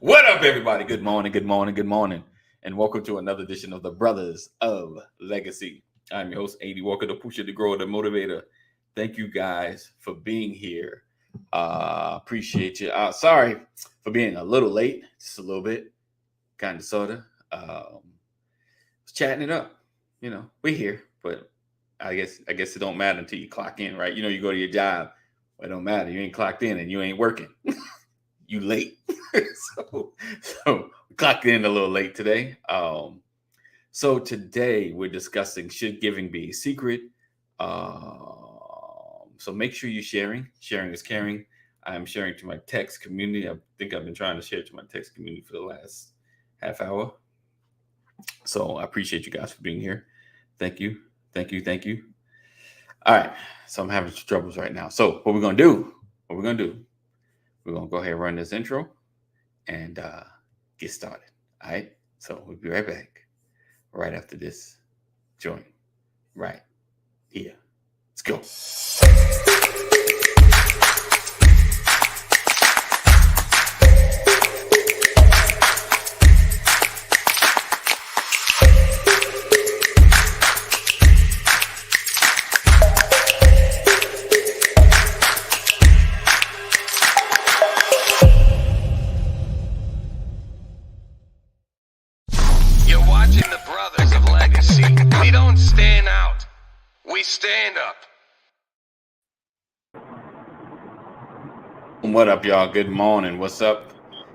What up, everybody? Good morning, good morning, good morning, and welcome to another edition of the Brothers of Legacy. I'm your host, AD Walker, the pusher, the grower, the motivator. Thank you guys for being here. Appreciate you. Sorry for being a little late, just a little bit, kind of, sorta. Was chatting it up. We're here, but I guess it don't matter until you clock in, right? You go to your job, but it don't matter. You ain't clocked in and you ain't working. You late. so we clocked in a little late today. So today we're discussing, should giving be a secret? So make sure you're sharing. Sharing is caring. I'm sharing to my text community. I think I've been trying to share to my text community for the last half hour. So I appreciate you guys for being here. Thank you. Thank you. Thank you. All right. So I'm having some troubles right now. So what we're gonna do? We're gonna go ahead and run this intro and get started. All right. So we'll be right back right after this joint right here. Let's go. You're watching the Brothers of Legacy. We don't stand out. We stand up. What up, y'all? Good morning. What's up?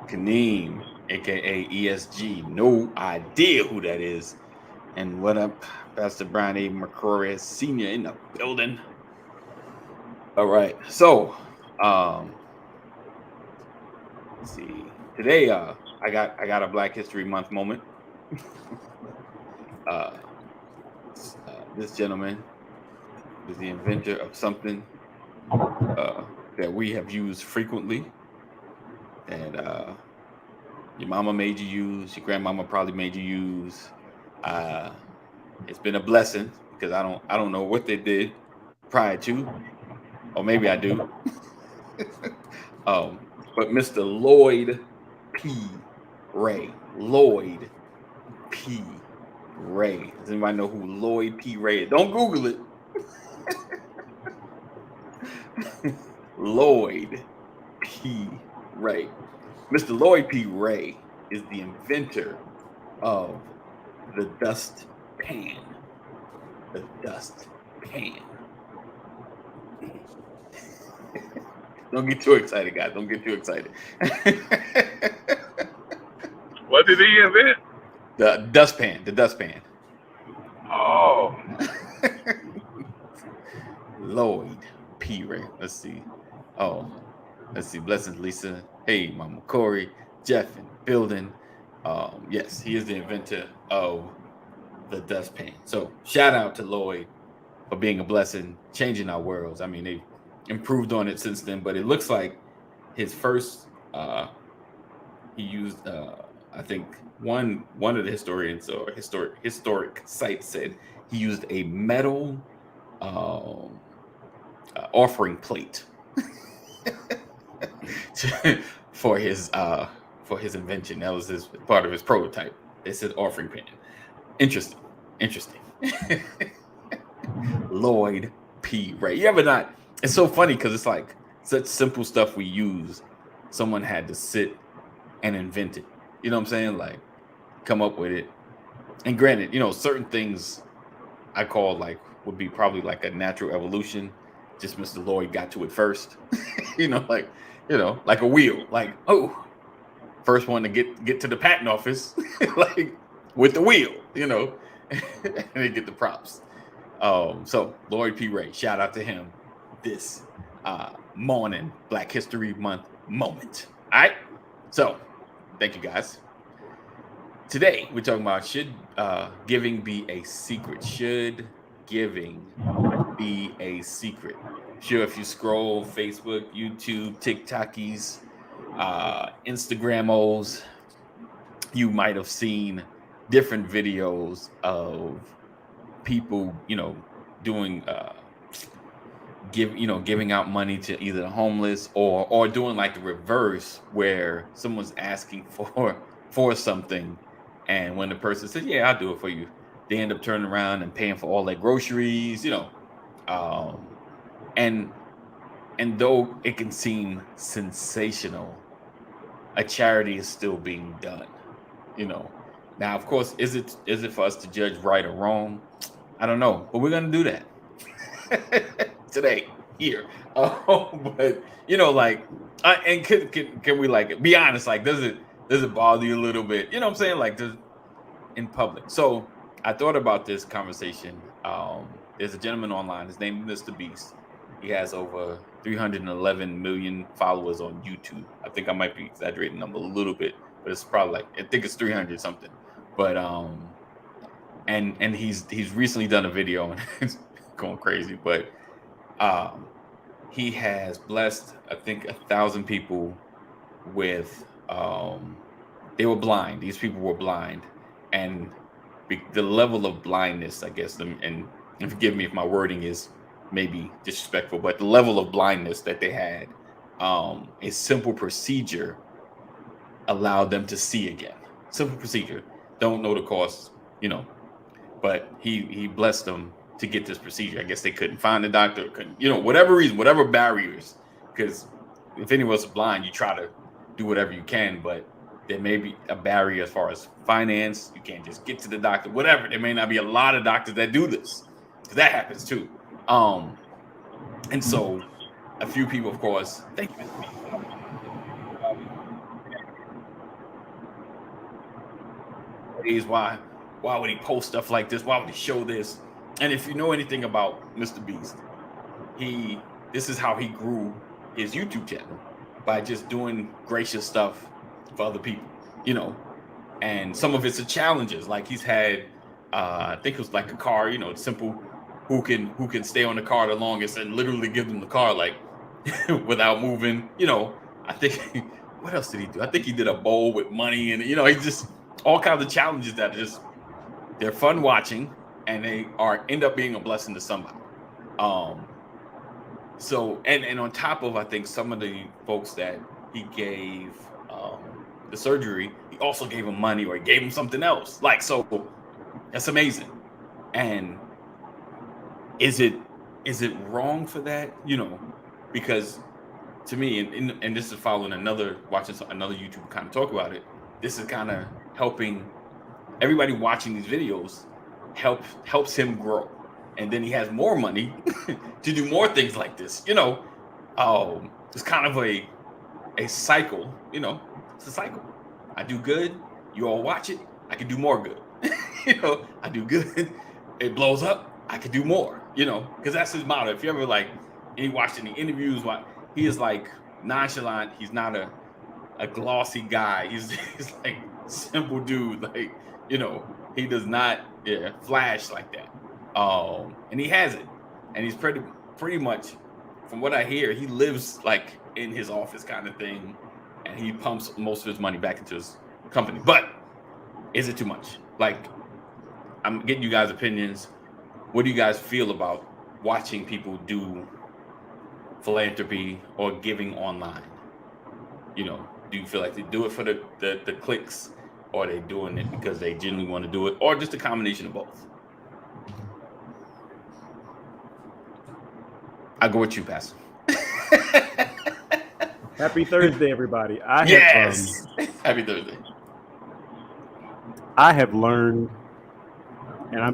Kaneem, aka ESG. No idea who that is. And what up, Pastor Brian A. McCrory Sr. in the building. All right. So, let's see. Today, I got a Black History Month moment. This gentleman is the inventor of something that we have used frequently, and your mama made you use, your grandmama probably made you use. It's been a blessing because I don't know what they did prior to, or maybe I do. But Mr. Lloyd P. Ray. Lloyd P. Ray. Does anybody know who Lloyd P. Ray is? Don't Google it. Lloyd P. Ray. Mr. Lloyd P. Ray is the inventor of the dust pan. The dust pan. Don't get too excited, guys. Don't get too excited. What did he invent? The dustpan. The dustpan. Oh, Lloyd P. Ray. Let's see. Oh, let's see. Blessings, Lisa. Hey, Mama Corey. Jeff in the building. Yes, he is the inventor of the dustpan. So shout out to Lloyd for being a blessing, changing our worlds. I mean, they've improved on it since then, but it looks like his first he used I think one of the historians or historic sites said he used a metal offering plate for his invention. That was his part of his prototype. It said offering pan. Interesting. Lloyd P. Ray. You ever not? It's so funny because it's like such simple stuff we use. Someone had to sit and invent it. You know what I'm saying? Like come up with it. And granted, certain things I call like would be probably like a natural evolution. Just Mr. Lloyd got to it first. Like a wheel. Like, oh, first one to get to the patent office, like with the wheel, and they get the props. So Lloyd P. Ray, shout out to him this morning, Black History Month moment. All right. So thank you guys. Today we're talking about, should giving be a secret? Should giving be a secret? Sure, if you scroll Facebook, YouTube, TikTokies, Instagramos, you might have seen different videos of people, doing giving out money to either the homeless or doing like the reverse where someone's asking for something, and when the person says, yeah, I'll do it for you, they end up turning around and paying for all their groceries, and though it can seem sensational, a charity is still being done. Now, of course, is it for us to judge right or wrong? I don't know, but we're gonna do that today here. But and can we be honest? Like, does it bother you a little bit? You know what I'm saying? Like, in public. So I thought about this conversation. There's a gentleman online. His name is Mr. Beast. He has over 311 million followers on YouTube. I think I might be exaggerating the number a little bit, but it's probably I think it's 300 something. But and he's recently done a video and it's going crazy. But he has blessed, I think, 1,000 people with they were blind. These people were blind, and the level of blindness, I guess, and forgive me if my wording is maybe disrespectful, but the level of blindness that they had, a simple procedure allowed them to see again. Simple procedure. Don't know the cost, but he blessed them to get this procedure. I guess they couldn't find a doctor, whatever reason, whatever barriers, because if anyone's blind, you try to do whatever you can, but there may be a barrier as far as finance. You can't just get to the doctor, whatever. There may not be a lot of doctors that do this, because that happens too. And so a few people, of course, thank you. Why would he post stuff like this? Why would he show this? And if you know anything about Mr. Beast, this is how he grew his YouTube channel, by just doing gracious stuff for other people, and some of it's the challenges. Like, he's had I think it was like a car, simple, who can stay on the car the longest, and literally give them the car without moving. I think what else did he do? I think he did a bowl with money, and he just all kinds of challenges that they're fun watching, and they end up being a blessing to somebody. So and on top of, I think, some of the folks that he gave the surgery, he also gave them money, or he gave them something else. So that's amazing. And is it wrong for that? Because to me, and this is following watching another YouTuber kind of talk about it. This is kind of helping everybody watching these videos, helps him grow, and then he has more money to do more things like this. It's kind of a cycle. It's a cycle. I do good, you all watch it, I can do more good. I do good, it blows up, I can do more. Because that's his motto. If you ever and you watch any interviews, he is nonchalant. He's not a glossy guy. He's like simple dude. He does not flash like that. And he has it. And he's pretty much, from what I hear, he lives in his office kind of thing, and he pumps most of his money back into his company. But is it too much? I'm getting you guys' opinions. What do you guys feel about watching people do philanthropy or giving online? Do you feel like they do it for the clicks, or are they doing it because they genuinely want to do it, or just a combination of both? I'll go with you, Pastor. Happy Thursday, everybody. Happy Thursday. I have learned, and I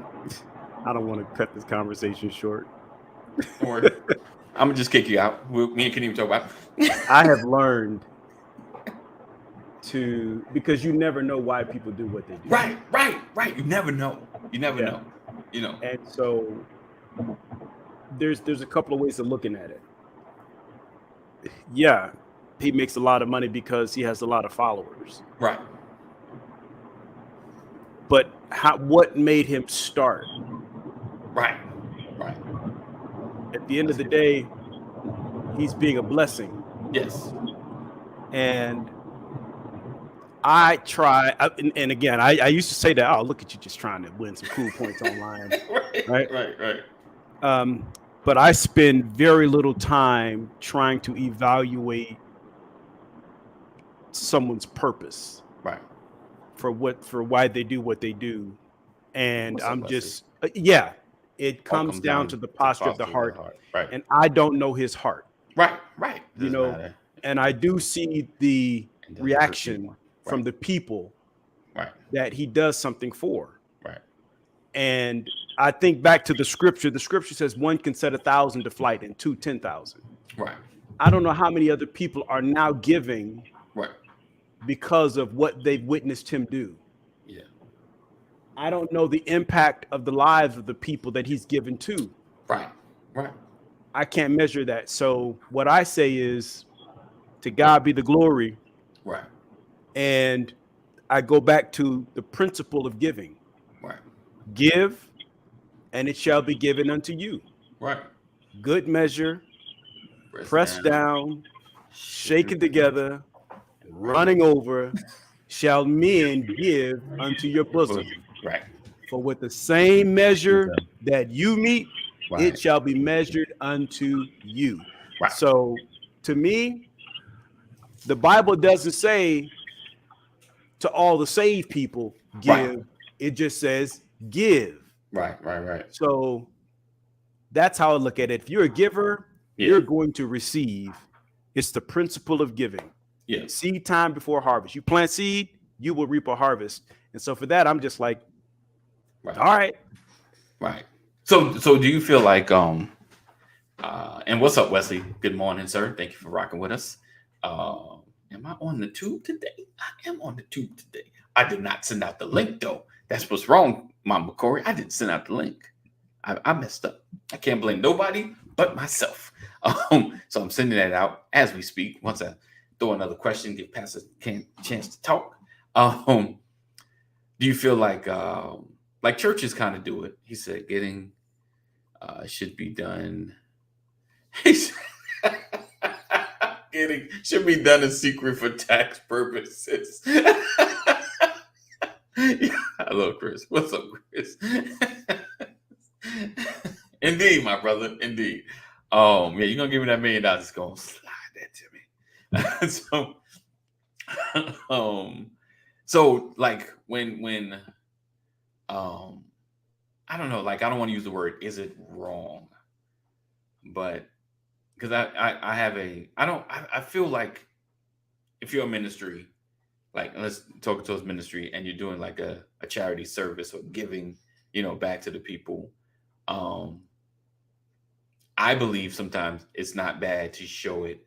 don't want to cut this conversation short. Or I'm gonna just kick you out. Me and Kenny even talk about it. I have learned because you never know why people do what they do. Right. You never know. Know. And so there's a couple of ways of looking at it. Yeah, he makes a lot of money because he has a lot of followers. Right. But what made him start? Right. At the end of the day, he's being a blessing. Yes. And I try, and again, I used to say that, oh, look at you just trying to win some cool points online. Right. but I spend very little time trying to evaluate someone's purpose Right. for why they do what they do. And What's up, I'm Wesley? just yeah, it All comes down to the posture of the heart, Right. and I don't know his heart, Right. you Doesn't know. matter. And I do see the It doesn't hurt reaction anyone. from Right. the people Right. that he does something for. Right. And I think back to the scripture. The scripture says one can set 1,000 to flight and 2 10,000. Right. I don't know how many other people are now giving Right. because of what they've witnessed him do. Yeah. I don't know the impact of the lives of the people that he's given to. Right. Right. I can't measure that. So what I say is, to God be the glory. Right. And I go back to the principle of giving. Right. Give, and it shall be given unto you. Right. Good measure, pressed down, shaken together, and running over, shall men give unto your bosom. Right. For with the same measure Okay. that you meet, Right. it shall be measured unto you. Right. So to me, the Bible doesn't say to all the saved people, give. Right. It just says give. Right. So that's how I look at it. If you're a giver, Yeah. you're going to receive. It's the principle of giving. Yeah. Seed time before harvest. You plant seed, you will reap a harvest. And so for that, I'm just like, Right. all right. Right. So do you feel like and what's up, Wesley? Good morning, sir. Thank you for rocking with us. Am I on the tube today? I am on the tube today. I did not send out the link though. That's what's wrong, Mama Corey. I didn't send out the link. I messed up. I can't blame nobody but myself. So I'm sending that out as we speak. Once I throw another question, give Pastor a chance to talk. Do you feel like churches kind of do it? He said getting should be done. Getting should be done in secret for tax purposes. Yeah, hello, Chris. What's up, Chris? Indeed, my brother. Indeed. Yeah, you're gonna give me that $1 million. It's gonna slide that to me. So like when I don't know, like I don't want to use the word is it wrong, but because I feel like if you're a ministry, like let's talk towards ministry and you're doing like a charity service or giving, back to the people. I believe sometimes it's not bad to show it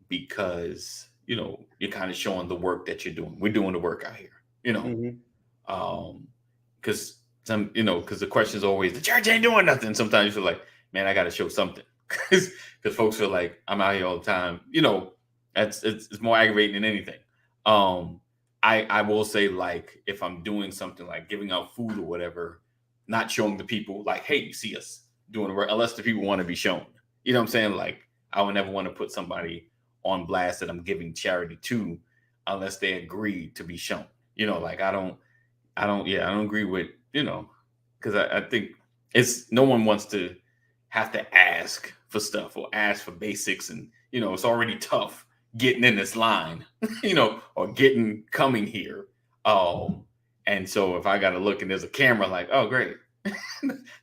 because, you're kind of showing the work that you're doing. We're doing the work out here, because because the question is always the church ain't doing nothing. Sometimes you feel like, man, I got to show something because folks feel like I'm out here all the time. It's more aggravating than anything. I will say, like, if I'm doing something like giving out food or whatever, not showing the people like, hey, you see us doing the work, unless the people want to be shown. You know what I'm saying? Like, I would never want to put somebody on blast that I'm giving charity to unless they agree to be shown. Like I don't agree with, because I think it's no one wants to have to ask for stuff or ask for basics. And, it's already tough getting in this line, or coming here. And so if I got to look and there's a camera, like, oh, great.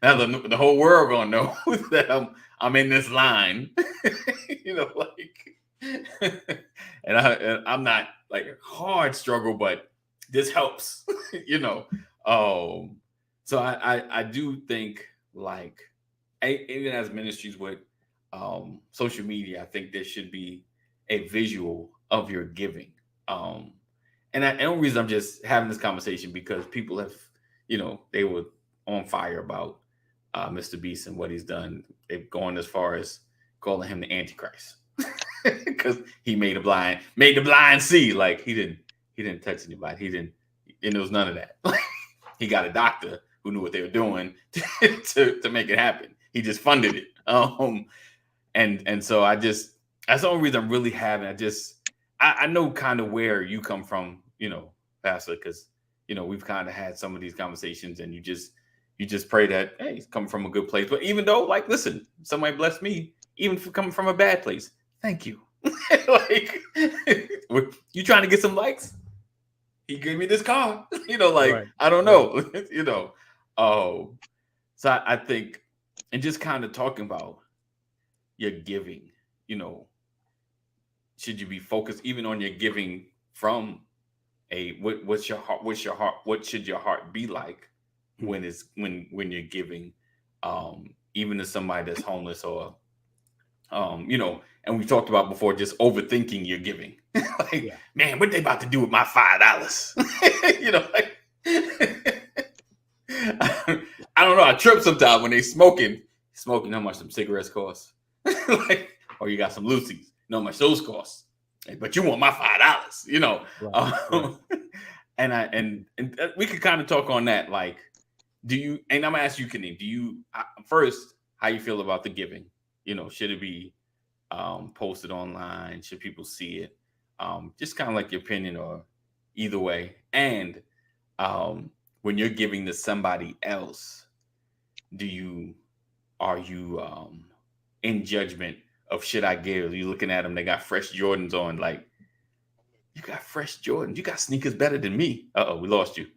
Now the whole world gonna know that I'm in this line, and I'm not like a hard struggle, but this helps, So I do think, like, even as ministries with social media, I think there should be a visual of your giving. And the only reason I'm just having this conversation because people have, they were on fire about Mr. Beast and what he's done. They've gone as far as calling him the Antichrist because he made the blind see. Like he didn't touch anybody. And there was none of that. He got a doctor who knew what they were doing to make it happen. He just funded it. And so that's the only reason I'm really having. I know kind of where you come from, Pastor, because we've kind of had some of these conversations, and you just pray that, hey, he's coming from a good place. But even though, like, listen, somebody bless me, even for coming from a bad place, thank you. Like, you trying to get some likes? He gave me this car. Like, Right. I don't know. So I think, and just kind of talking about your giving, should you be focused even on your giving from what should your heart be like when you're giving, even to somebody that's homeless, or and we talked about before, just overthinking your giving. Like, man, what they about to do with my $5? Like, I don't know. I trip sometimes when they smoking how much some cigarettes cost. Like, or you got some Lucy's, how much those cost. But you want my $5, Right. And we could kind of talk on that. Like, and I'm gonna ask you, Kaneem, first, how you feel about the giving? Should it be posted online? Should people see it? Just kind of like your opinion, or either way. And when you're giving to somebody else, are you in judgment of, should I give? You looking at them, they got fresh Jordans on, like, you got fresh Jordans, you got sneakers better than me. We lost you.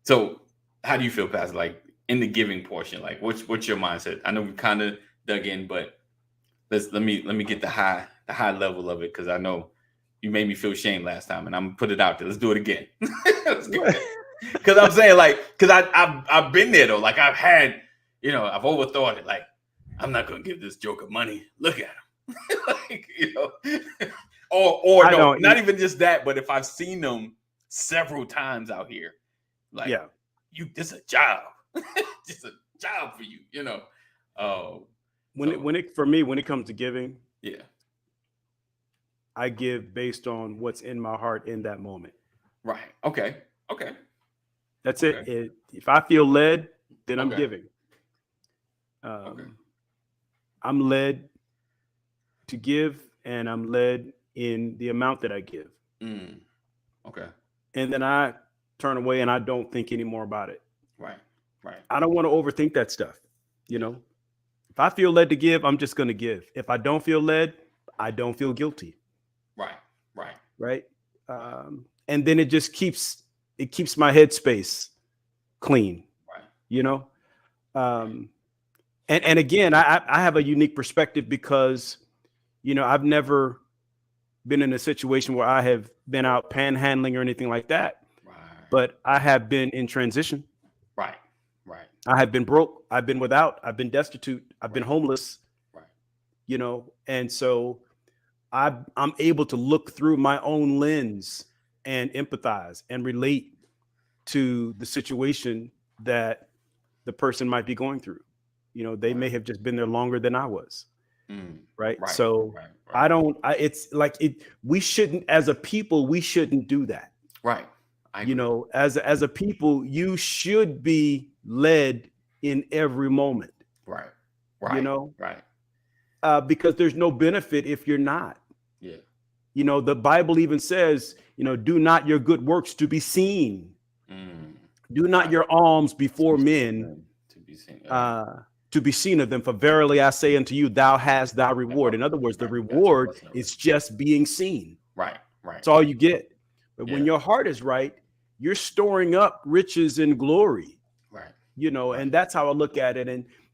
So how do you feel, Pastor? Like, in the giving portion, like, what's your mindset? I know we kind of dug in, but let me get the high level of it, because I know you made me feel shame last time, and I'm gonna put it out there. Let's do it again. Because I'm saying, like, because I've been there though. Like, I've had, I've overthought it. Like, I'm not gonna give this joker money. Look at him. Like, or no, not even just that, but if I've seen them several times out here, like, this a job. Just a job for you, When it comes to giving, I give based on what's in my heart in that moment. Right. Okay. That's it. If I feel led, then I'm giving. I'm led to give, and I'm led in the amount that I give. Okay. And then I turn away and I don't think anymore about it. Right. I don't want to overthink that stuff. If I feel led to give, I'm just going to give. If I don't feel led, I don't feel guilty. Right. And then it just keeps my headspace clean. Right. And again, I have a unique perspective because, I've never been in a situation where I have been out panhandling or anything like that. Right. But I have been in transition. Right. I have been broke. I've been without. I've been destitute. I've been homeless. Right. And so I'm able to look through my own lens and empathize and relate to the situation that the person might be going through. They may have just been there longer than I was. Right. So it's like we shouldn't, as a people, we shouldn't do that. Right. As a people, you should be led in every moment. Right. Right. Because there's no benefit if you're not. Yeah. The Bible even says, do not your good works to be seen. Do not your alms before men to be seen of them. For verily I say unto you, thou hast thy reward. In other words, the reward is just being seen. Right. That's all you get. But when your heart is right, you're storing up riches and glory. Right. And that's how I look at it.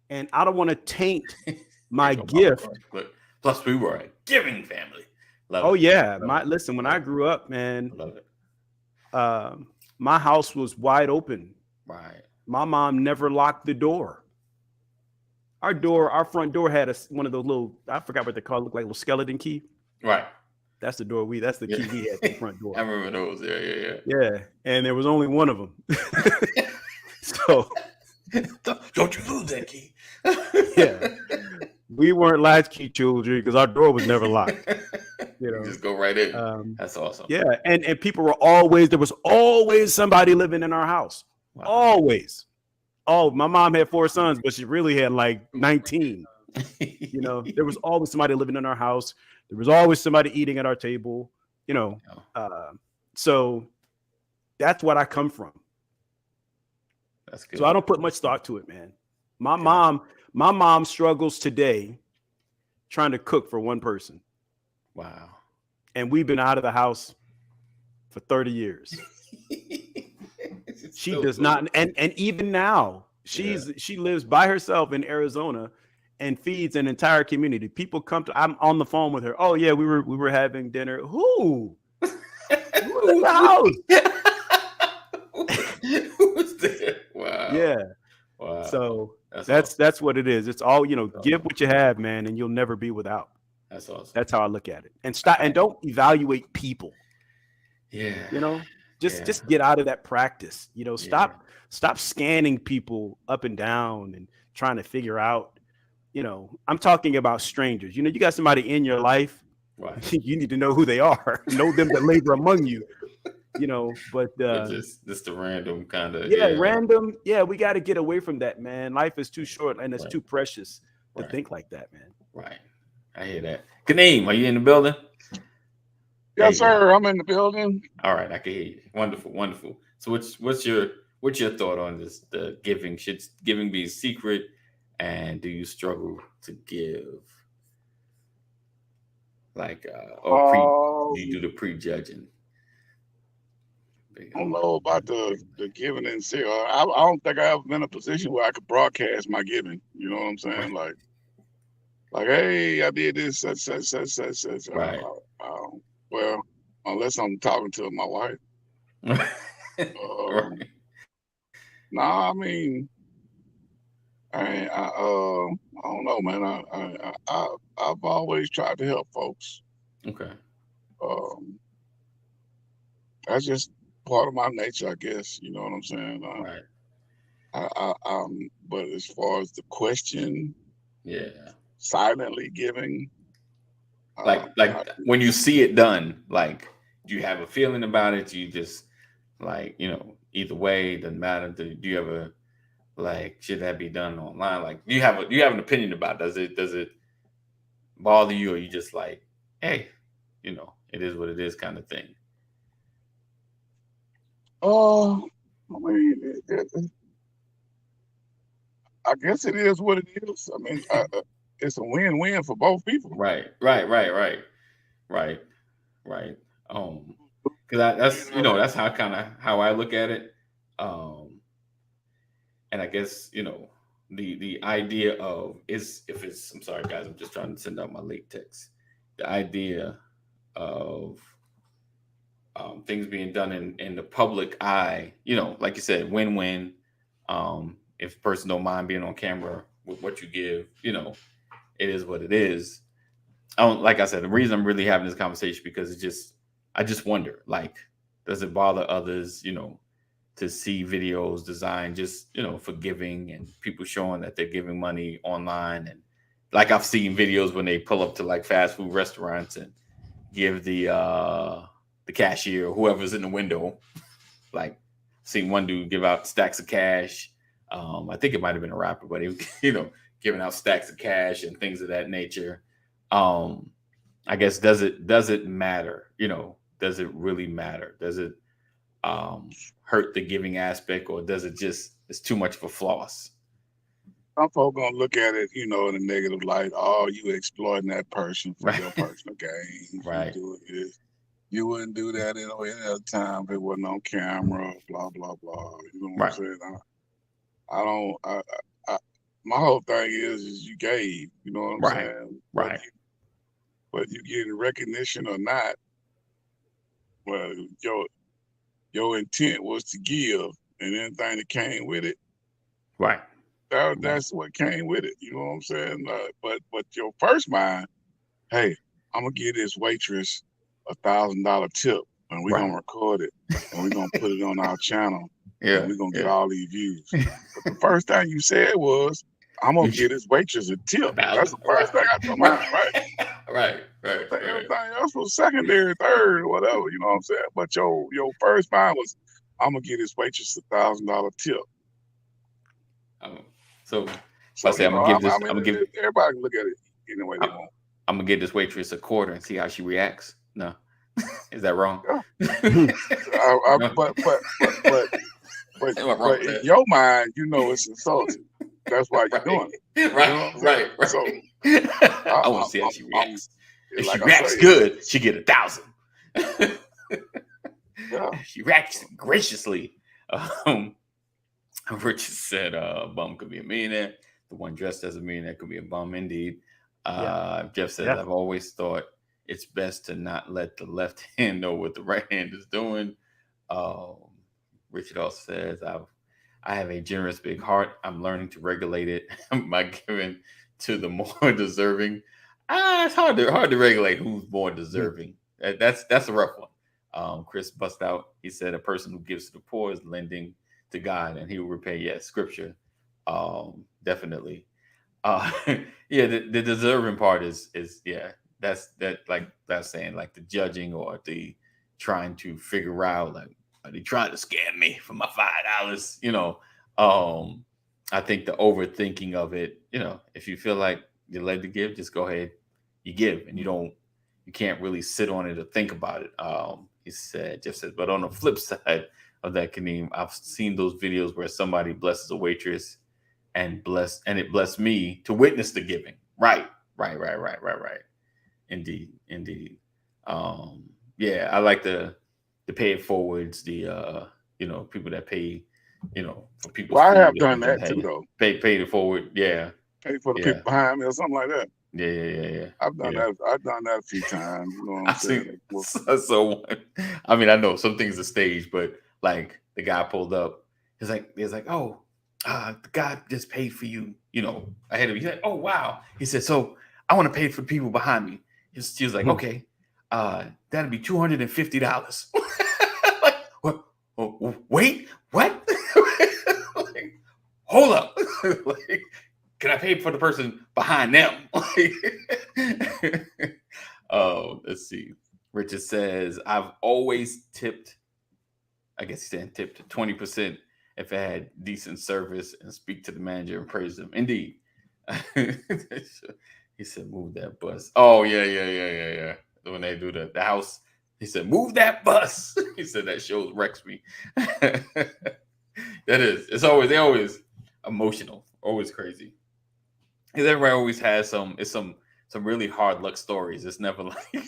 And I don't want to taint my gift. Plus, we were a giving family. Listen, when I grew up, man, love it. My house was wide open. Right. My mom never locked the door. Our front door had one of those little, I forgot what they call it, look like a little skeleton key. Right. That's the door that's the key we had to the front door. I remember those. Yeah. Yeah. And there was only one of them. So don't you lose that key. Yeah. We weren't latchkey children because our door was never locked. Just go right in. That's awesome. Yeah. And people were there was always somebody living in our house. Wow. Always. Oh, my mom had 4 sons, but she really had like 19. There was always somebody living in our house. There was always somebody eating at our table, So That's what I come from. That's good. So I don't put much thought to it, man. My mom struggles today trying to cook for one person. Wow. And we've been out of the house for 30 years. She does not, and even now, she lives by herself in Arizona and feeds an entire community. People come to, I'm on the phone with her. Oh yeah, we were having dinner. Who? Who's in the house? Who's there? Wow. Yeah. Wow. So That's that's what it is. It's all, give what you have, man, and you'll never be without. That's awesome. That's how I look at it. And don't evaluate people. Yeah. Just get out of that practice. Stop scanning people up and down and trying to figure out, I'm talking about strangers. You got somebody in your life. Right. You need to know who they are. Know them that labor among you. But just the random kind of random. Yeah, we got to get away from that, man. Life is too short and it's too precious to think like that, man. Right. I hear that. Kaneem, are you in the building? Yes, sir. I'm in the building. All right, I can hear you. Wonderful, wonderful. So what's your thought on this? The giving, should giving be secret, and do you struggle to give? Like do you do the prejudging? I don't know about the giving and say. I don't think I ever been in a position where I could broadcast my giving. You know what I'm saying? Like, hey, I did this, such. Right. Well, unless I'm talking to my wife. Right. Nah, I mean, I don't know, man. I've always tried to help folks. Okay. That's just part of my nature, I guess. You know what I'm saying? Right. But as far as the question, silently giving, like when you see it done, like, do you have a feeling about it? Do you just either way, it doesn't matter. Do you ever should that be done online? Like, do you have an opinion about it? Does it bother you, or you just like, hey, it is what it is kind of thing? I mean, I guess it is what it is. I mean, it's a win-win for both people. Right. Because that's how I look at it. And I guess the idea of I'm sorry guys, I'm just trying to send out my late text. The idea of things being done in the public eye, like you said, win-win. If a person don't mind being on camera with what you give, it is what it is. Like I said, the reason I'm really having this conversation because I just wonder, like, does it bother others, to see videos designed just, for giving and people showing that they're giving money online? And like, I've seen videos when they pull up to like fast food restaurants and give the cashier or whoever's in the window, like, seen one dude give out stacks of cash. I think it might have been a rapper, but he was, giving out stacks of cash and things of that nature. I guess, does it matter? Does it really matter? Does it hurt the giving aspect, or does it just, it's too much of a floss? Some folks gonna look at it, in a negative light. Oh, you exploiting that person for your personal gain. Right. You wouldn't do that any other time if it wasn't on camera, blah, blah, blah. You know what I'm saying? My whole thing is you gave, you know what I'm saying? Right. But you getting recognition or not, well, your intent was to give, and anything that came with it, right. That's what came with it. You know what I'm saying? But your first mind, hey, I'm gonna give this waitress $1,000 tip, and we're gonna record it, and we're gonna put it on our channel. Yeah, and we're gonna get all these views. But the first thing you said was, I'm gonna give this waitress a tip. That's the first thing I told my right? Right. Everything else was secondary, third, whatever, you know what I'm saying? But your first mind was, I'm gonna give this waitress $1,000 tip. So I say, I'm gonna give everybody can look at it any way they want. I'm gonna give this waitress a quarter and see how she reacts. No. Is that wrong? No. But Am I wrong with in that? your mind, you know it's insulting. That's why you're doing it. Right, right. So I want to see how she reacts. If like she I reacts say, good, she get 1,000. yeah. If she reacts graciously. Richard said, a bum could be a millionaire. The one dressed as a millionaire could be a bum indeed. Jeff says, I've always thought it's best to not let the left hand know what the right hand is doing. Richard also says, I have a generous big heart. I'm learning to regulate it by giving to the more deserving. It's hard to regulate who's more deserving. That's a rough one. Chris bust out. He said, a person who gives to the poor is lending to God, and He will repay. Yes, Scripture, definitely. The deserving part is that's like that's saying like the judging or the trying to figure out like, are they trying to scam me for my $5? I think the overthinking of it, if you feel like you're led to give, just go ahead, you give, and you can't really sit on it or think about it. Jeff said, but on the flip side of that, Kaneem, I've seen those videos where somebody blesses a waitress and it blessed me to witness the giving. Right. Indeed. I like the pay it forwards, the people that pay, for people. Well, I have done that too, though. Pay it forward, yeah. Pay for the people behind me or something like that. Yeah. I've done that. I've done that a few times. You know what I'm saying? So I mean, I know some things are staged, but like the guy pulled up, he's like, oh, the guy just paid for you, ahead of you. He's like, oh wow. He said, so I want to pay for the people behind me. She was like, okay, that'd be $250. Like, what? Oh, wait, what? Like, hold up. Like, can I pay for the person behind them? Let's see. Richard says, I've always tipped, I guess he's saying tipped 20% if I had decent service and speak to the manager and praise them. Indeed. He said, move that bus. Oh, yeah. When they do the house, he said, move that bus. He said, that shows wrecks me. That is. They're always emotional, always crazy. Because everybody always has some really hard luck stories. It's never like,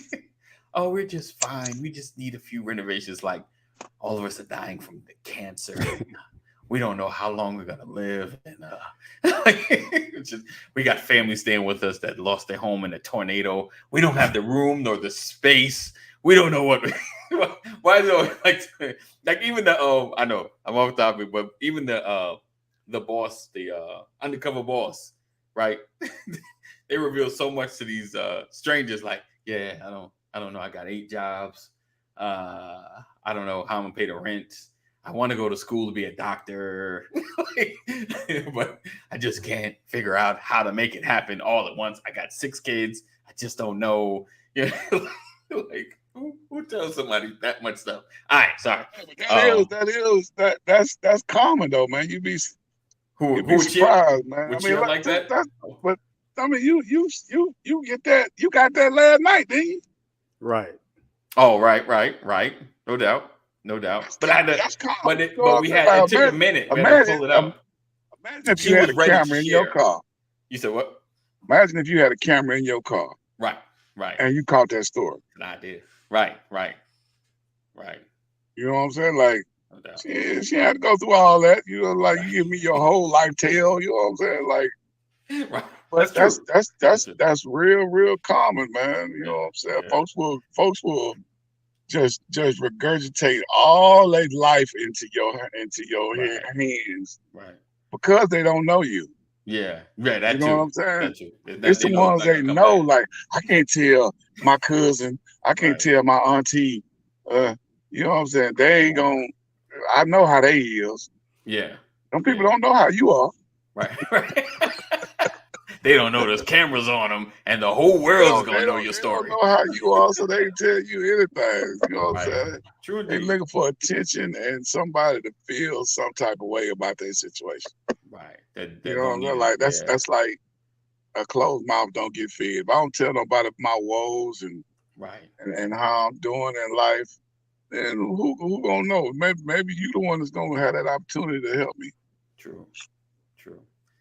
oh, we're just fine. We just need a few renovations. Like, all of us are dying from the cancer. We don't know how long we're gonna live, and we got family staying with us that lost their home in a tornado. We don't have the room nor the space. We don't know what. Why is it always like even the I know I'm off topic, but even the boss, the undercover boss, right? They reveal so much to these strangers. Like, yeah, I don't know. I got 8 jobs. I don't know how I'm gonna pay the rent. I want to go to school to be a doctor, but I just can't figure out how to make it happen all at once. I got 6 kids. I just don't know. Yeah, like who tells somebody that much stuff? All right, sorry. That's common though, man. You'd be surprised, man. Would cheer like that? But I mean, you get that. You got that last night, didn't you? Right. Oh, right. No doubt. But I had to. But we had it took a minute. We had to pull it up. Imagine if you had a camera in your car. You said what? Imagine if you had a camera in your car. Right. And you caught that story. I did. Right. You know what I'm saying? Like, she had to go through all that. Like you give me your whole life tale. You know what I'm saying? Like, right. But that's real common, man. You know what I'm saying? Yeah. Folks will just regurgitate all their life into your hands, right? Because they don't know you. Yeah. That you know what I'm saying? It's the ones they know. Like, I can't tell my cousin. I can't tell my auntie. You know what I'm saying? They ain't gonna. I know how they is. Yeah. Some people don't know how you are. Right. They don't know there's cameras on them, and the whole world's gonna know your story. They don't know how you are, so they can tell you anything. You know what I'm saying? True. They're looking for attention and somebody to feel some type of way about their situation. Right. You know what I'm saying? Like that's like a closed mouth don't get fed. If I don't tell nobody my woes and Right. and how I'm doing in life. And who gonna know? Maybe you the one that's gonna have that opportunity to help me. True.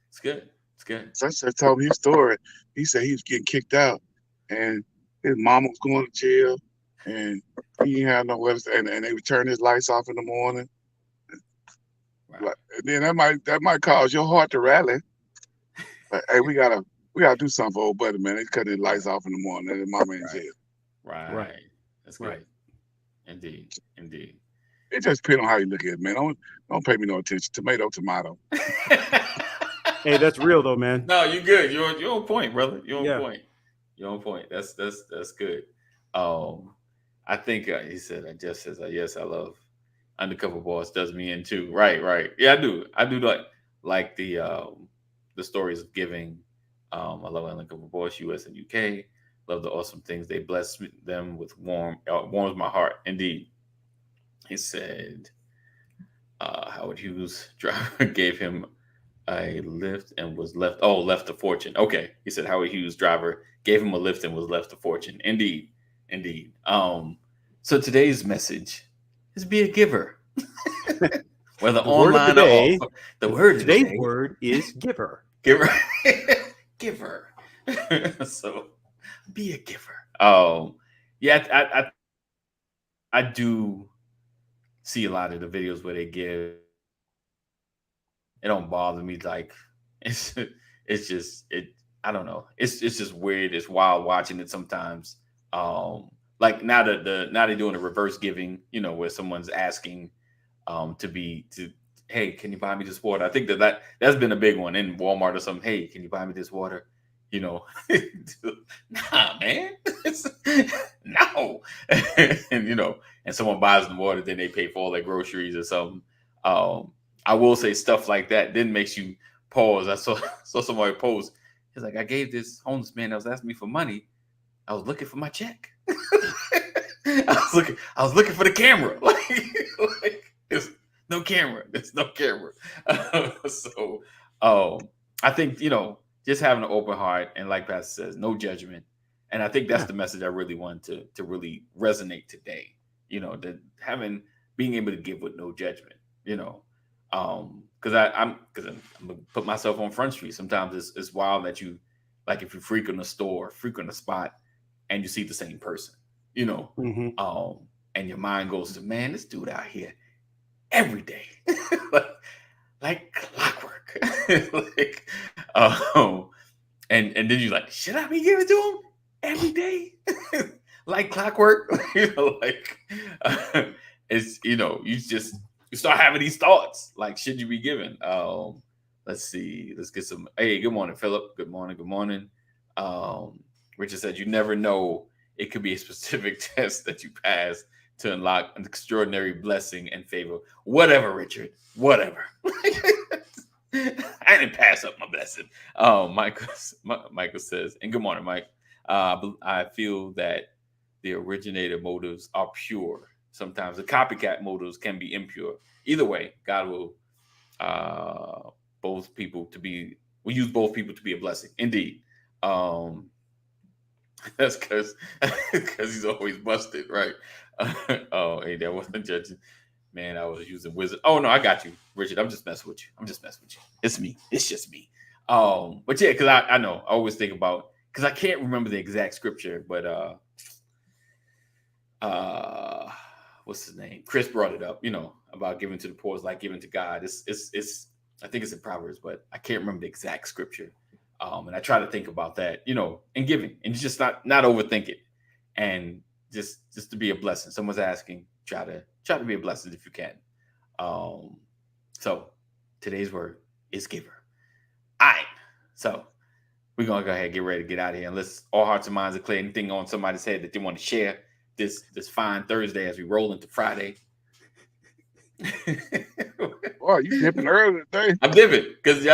It's good. It's good. Sunset told me his story. He said he was getting kicked out, and his mama was going to jail, and he didn't have nowhere to stay, and they would turn his lights off in the morning. Right. Like, and then that might cause your heart to rally. But hey, we gotta do something for old buddy, man. They cut his lights off in the morning, and his mama in jail. Right. That's good. Right. Indeed. It just depends on how you look at it, man. Don't pay me no attention. Tomato. Hey, that's real though, man. No, you good. You're on point, brother. You're on Yeah. point. You're on point. That's good. I think he said, "I just says, yes, I love Undercover Boss. Does me in too." Right. Yeah, I do. I do like the stories of giving. I love Undercover Boss, US and UK. Love the awesome things they bless them with. Warms my heart. Indeed. He said, Howard Hughes driver gave him a lift and was left a fortune. Okay. He said Howard Hughes driver gave him a lift and was left a fortune. Indeed. So today's message is be a giver. Whether The word of online the day, or off. The word Today's today, word is giver. giver. Giver. So be a giver. Yeah, I do see a lot of the videos where they give. It don't bother me. Like it's just I don't know. It's just weird. It's wild watching it sometimes. Like now that they're doing the reverse giving, where someone's asking hey, can you buy me this water? I think that's been a big one in Walmart or something. Hey, can you buy me this water? Nah, man. No. And someone buys them water, then they pay for all their groceries or something. I will say stuff like that then makes you pause. I saw somebody post. He's like, I gave this homeless man that was asking me for money. I was looking for my check. I was looking for the camera. Like there's no camera. So I think, just having an open heart and like Pastor says, no judgment. And I think that's the message I really want to really resonate today. That being able to give with no judgment, because I'm gonna put myself on Front Street. Sometimes it's wild that you, like, if you frequent a store, frequent a spot, and you see the same person, Mm-hmm. and your mind goes to, man, this dude out here every day, like clockwork, and then you're like, should I be giving to him every day, like clockwork? It's you start having these thoughts, like, should you be giving? Let's see. Let's get some. Hey, good morning, Philip. Good morning. Richard said, you never know. It could be a specific test that you pass to unlock an extraordinary blessing and favor. Whatever, Richard. Whatever. I didn't pass up my blessing. Michael says, and good morning, Mike. I feel that the originator motives are pure. Sometimes the copycat motives can be impure. Either way, God will use both people to be a blessing. Indeed. That's because he's always busted, right? Hey, that wasn't judging. Man, I was using wizard. Oh no, I got you, Richard. I'm just messing with you. It's me. It's just me. But yeah, because I know I always think about, because I can't remember the exact scripture, but what's his name? Chris brought it up, about giving to the poor is like giving to God. It's I think it's in Proverbs, but I can't remember the exact scripture. And I try to think about that, in giving, and just not overthink it, and just to be a blessing. Someone's asking, try to be a blessing if you can. So today's word is giver. All right. So we're gonna go ahead and get ready to get out of here. And let's, all hearts and minds are clear. Anything on somebody's head that they want to share this fine Thursday as we roll into Friday? Boy, you dipping early today. I'm dipping because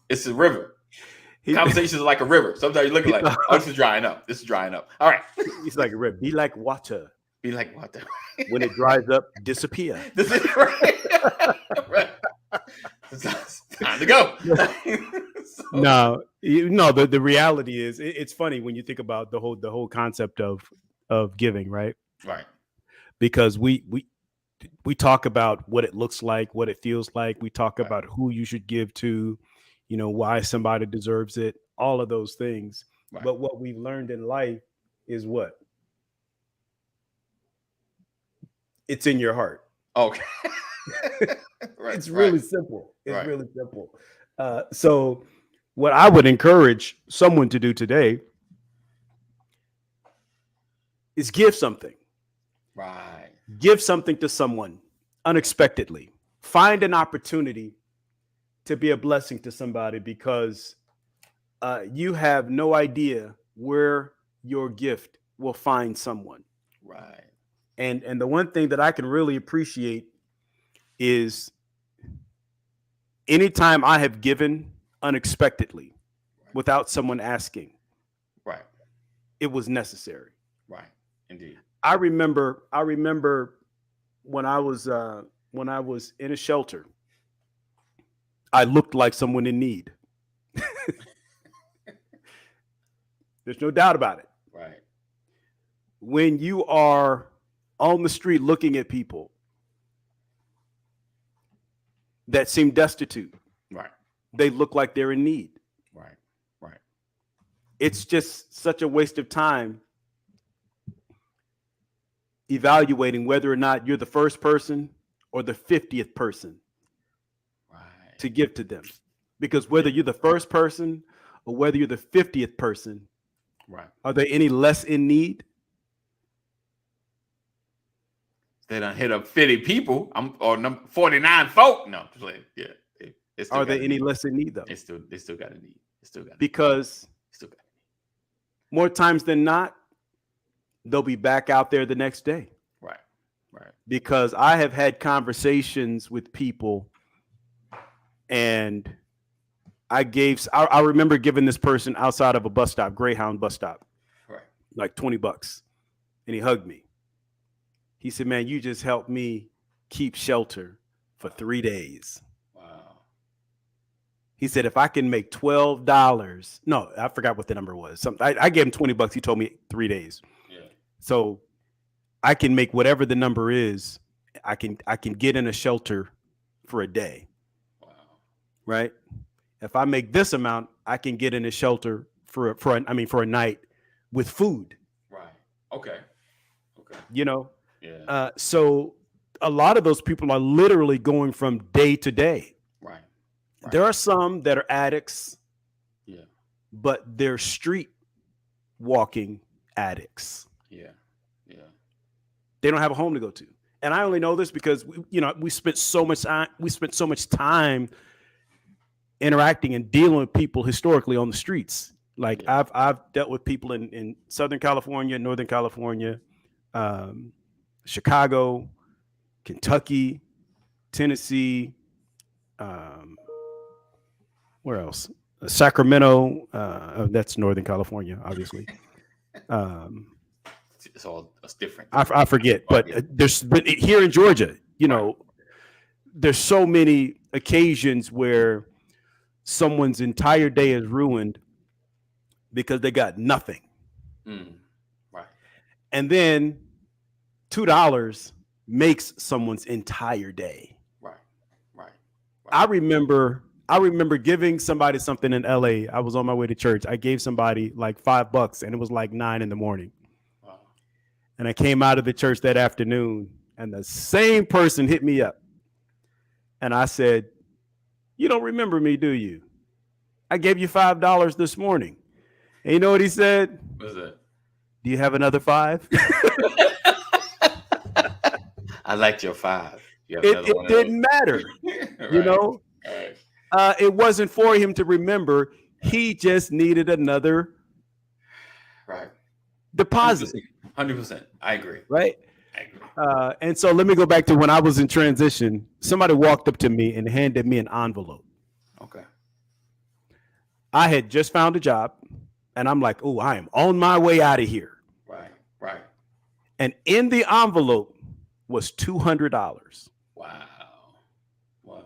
it's a river. Conversations are like a river. Sometimes you look like, oh, this is drying up. All right. He's like, be like water. Be like water. When it dries up, disappear. This is right. Right. It's time to go. So, No, the reality is it's funny when you think about the whole concept of giving, right? right. Because we talk about what it looks like, what it feels like. We talk Right. about who you should give to, why somebody deserves it, all of those things. Right. But what we've learned in life is what? It's in your heart. Okay. Right, It's really right. simple. It's Right. really simple. So what I would encourage someone to do today is give something. Right. Give something to someone unexpectedly. Find an opportunity to be a blessing to somebody, because you have no idea where your gift will find someone. Right. And the one thing that I can really appreciate is anytime I have given unexpectedly without someone asking, Right. it was necessary. Right. Indeed. I remember when I was in a shelter, I looked like someone in need. There's no doubt about it. Right. When you are on the street looking at people that seem destitute, Right. they look like they're in need. Right. Right. It's just such a waste of time evaluating whether or not you're the first person or the 50th person Right. to give to them. Because whether you're the first person or whether you're the 50th person, Right. are they any less in need? They done hit up 50 people. Or number 49 folk. No, just like, yeah. They still Are they got a any need. less in need though? They still got a need. They still got a need. Because Still got a more times than not, they'll be back out there the next day. need. Right. Right. Because I have had conversations with people, and I remember giving this person outside of a bus stop, Greyhound bus stop, Right. like $20. And he hugged me. He said, "Man, you just helped me keep shelter for 3 days." Wow. He said, "If I can make $12, no, I forgot what the number was. I gave him $20. He told me 3 days. Yeah. So I can make whatever the number is. I can get in a shelter for a day, Wow. right? If I make this amount, I can get in a shelter for a night with food, Right. Okay. Okay. Yeah. So a lot of those people are literally going from day to day. Right. There are some that are addicts, Yeah. but they're street walking addicts. Yeah. Yeah. They don't have a home to go to. And I only know this because we spent so much time interacting and dealing with people historically on the streets. Like Yeah. I've dealt with people in Southern California, Northern California, Chicago, Kentucky, Tennessee, where else? Sacramento. That's Northern California, obviously. It's different. I forget, but there's been here in Georgia, there's so many occasions where someone's entire day is ruined because they got nothing. Right. And then $2 makes someone's entire day. Right. Right. I remember giving somebody something in LA. I was on my way to church. I gave somebody like $5 and it was like 9 a.m. Wow. And I came out of the church that afternoon and the same person hit me up. And I said, "You don't remember me, do you? I gave you $5 this morning." And you know what he said? What's that? "Do you have another 5?" I liked your 5. You have It another one of didn't matter. those? Right. It wasn't for him to remember. He just needed another Right. deposit. 100%. I agree. Right. I agree. And so let me go back to when I was in transition. Somebody walked up to me and handed me an envelope. Okay. I had just found a job and I'm like, "Oh, I am on my way out of here." Right. Right. And in the envelope was $200. Wow. Wow.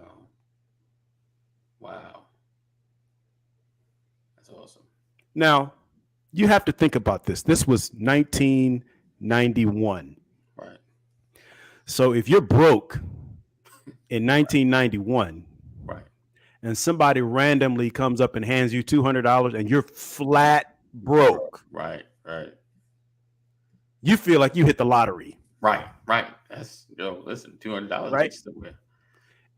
Now, you have to think about this. This was 1991. Right. So if you're broke in 1991, Right. and somebody randomly comes up and hands you $200 and you're flat broke, Right. Right. you feel like you hit the lottery. Right. Right. That's listen, $200 Right. somewhere.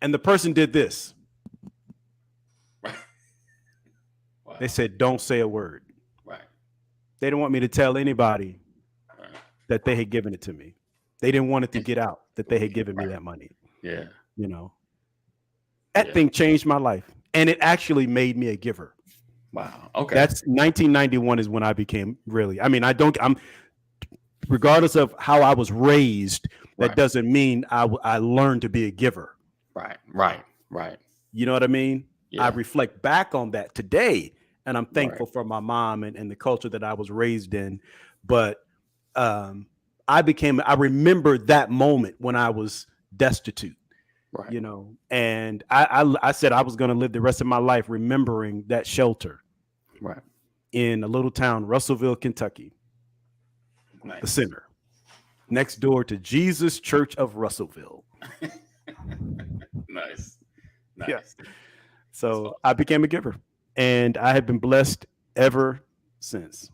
And the person did this. Right. Wow. They said, don't say a word. Right. They didn't want me to tell anybody Right. that they had given it to me. They didn't want it to get out that they had given me that money. Yeah. That thing changed my life. And it actually made me a giver. Wow. Okay. That's 1991 is when I became really, I'm regardless of how I was raised, that Right. doesn't mean I learned to be a giver. right. Right. Right. You know what I mean? Yeah. I reflect back on that today, and I'm thankful for my mom and the culture that I was raised in. But I remember that moment when I was destitute, Right. and I said I was going to live the rest of my life remembering that shelter Right. in a little town, Russellville, Kentucky, Nice. the center, next door to Jesus Church of Russellville. Nice. Nice. Yeah. So I became a giver, and I have been blessed ever since.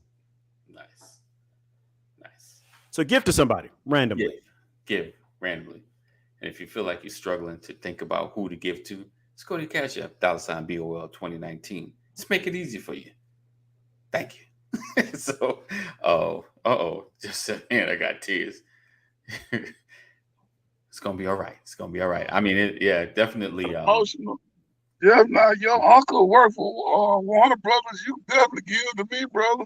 Nice. Nice. So give to somebody randomly. Give randomly. And if you feel like you're struggling to think about who to give to, just go to your Cash App, $BOL 2019. Let's make it easy for you. Thank you. So, just man, I got tears. It's gonna be all right. It's gonna be all right. I mean, definitely. Emotional. Yeah, now your uncle worked for Warner Brothers. You definitely give to me, brother.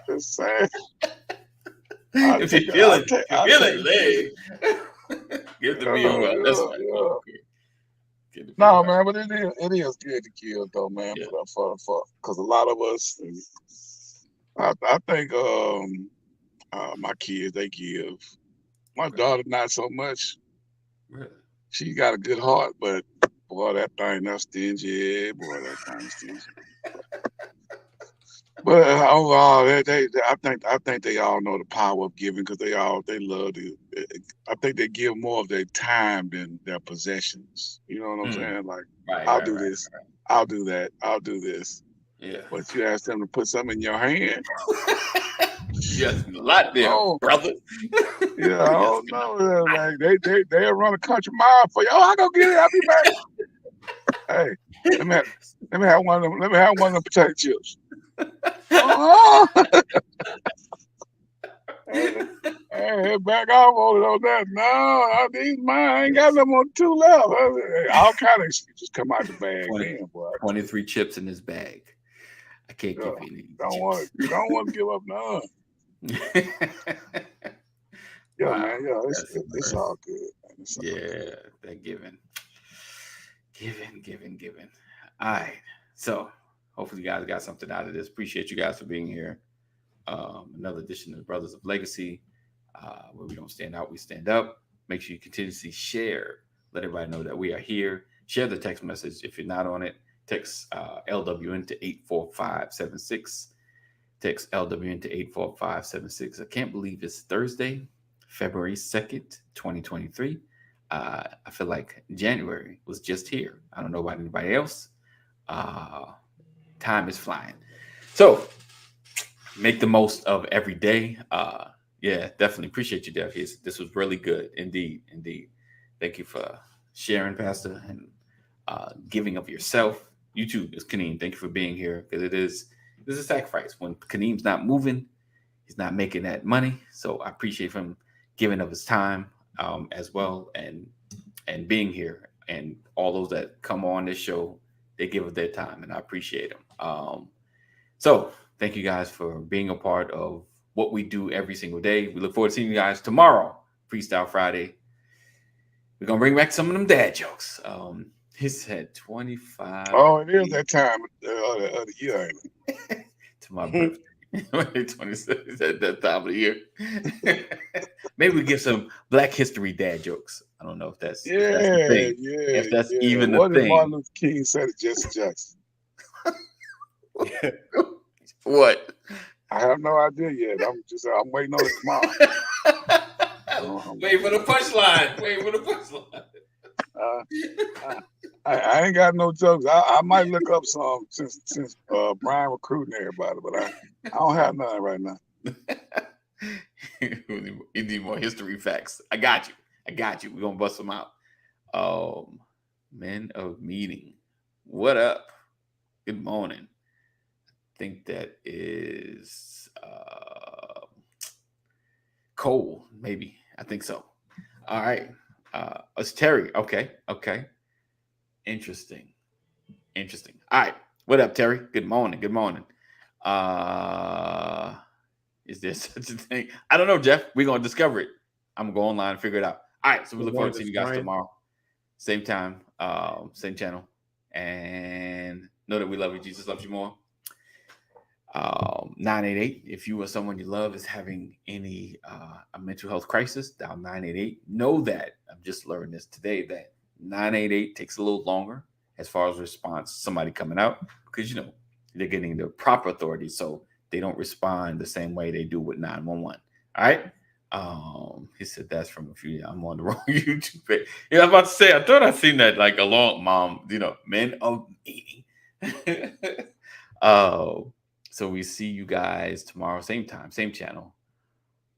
Just saying. If you feel it, leg. Give to me. That's right. Yeah. Okay. Give to me, No, right. man, but it is good to give though, man. Yeah. For because a lot of us, I think my kids, they give. My daughter not so much. Really? She got a good heart, but boy, that thing that's stingy. Boy, that thing stingy. But overall, I think they all know the power of giving because they love to. I think they give more of their time than their possessions. You know what I'm saying? Like, Right. I'll right, do right, this, right. I'll do that, I'll do this. Yeah. But you ask them to put something in your hand. Yes, a lot there, Oh. brother. Yeah, I don't know. Like they'll run a country mile for you. Oh, I go get it. I'll be back. Hey, let me have one of them. Let me have one of them potato chips. Oh. Hey, back off on that. No, I need mine. I ain't got no more two left. All kind of excuses come out the bag, man, boy. 23 chips in this bag. I can't give you any. Don't want to give up none. Yeah, Wow, man. Yeah, that's it's impressive. all good. Man. It's all good. Yeah, they're giving. All right. So hopefully you guys got something out of this. Appreciate you guys for being here. Another edition of Brothers of Legacy, where we don't stand out, we stand up. Make sure you continuously share. Let everybody know that we are here. Share the text message. If you're not on it, text LWN to 84576. Text LWN to 84576. I can't believe it's Thursday, February 2nd, 2023. I feel like January was just here. I don't know about anybody else. Time is flying. So make the most of every day. Yeah, definitely appreciate you, Dev. This was really good. Indeed. Thank you for sharing, Pastor, and giving of yourself. You too, Ms. Kaneem. Thank you for being here because this is a sacrifice. When Kaneem's not moving, he's not making that money. So I appreciate him giving of his time as well and being here. And all those that come on this show, they give of their time, and I appreciate them. So thank you guys for being a part of what we do every single day. We look forward to seeing you guys tomorrow, Freestyle Friday. We're going to bring back some of them dad jokes. He said 25. Oh, it is that time of the year, ain't it? To my birthday. 26 at that time of the year. Maybe we give some Black History dad jokes. I don't know if that's the thing. Yeah. If that's even the what thing. did Martin Luther King say to Jesse Jackson? What? I have no idea yet. I'm waiting on it tomorrow. Wait for the punchline. Wait for the punchline. I ain't got no jokes. I might look up some since Brian recruiting everybody, but I don't have none right now. You need more history facts. I got you. We're gonna bust them out. Men of Meeting. What up? Good morning. I think that is Cole, maybe. I think so. All right. It's Terry. Okay. Interesting. All right. What up, Terry? Good morning. Is there such a thing? I don't know, Jeff. We're gonna discover it. I'm gonna go online and figure it out. All right. So we look forward to seeing you guys tomorrow. Same time, same channel. And know that we love you. Jesus loves you more. 988. If you or someone you love is having any a mental health crisis, dial 988. Know that I've just learned this today that 988 takes a little longer as far as response. Somebody coming out because they're getting the proper authority, so they don't respond the same way they do with 911. All right. He said that's from a few. I'm on the wrong YouTube page. Yeah, I was about to say I thought I seen that like a long Men of Meeting. So we see you guys tomorrow, same time, same channel.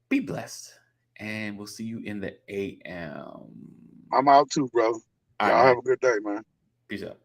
Be blessed, and we'll see you in the AM. I'm out too, brother. Y'all have a good day, man. Peace out.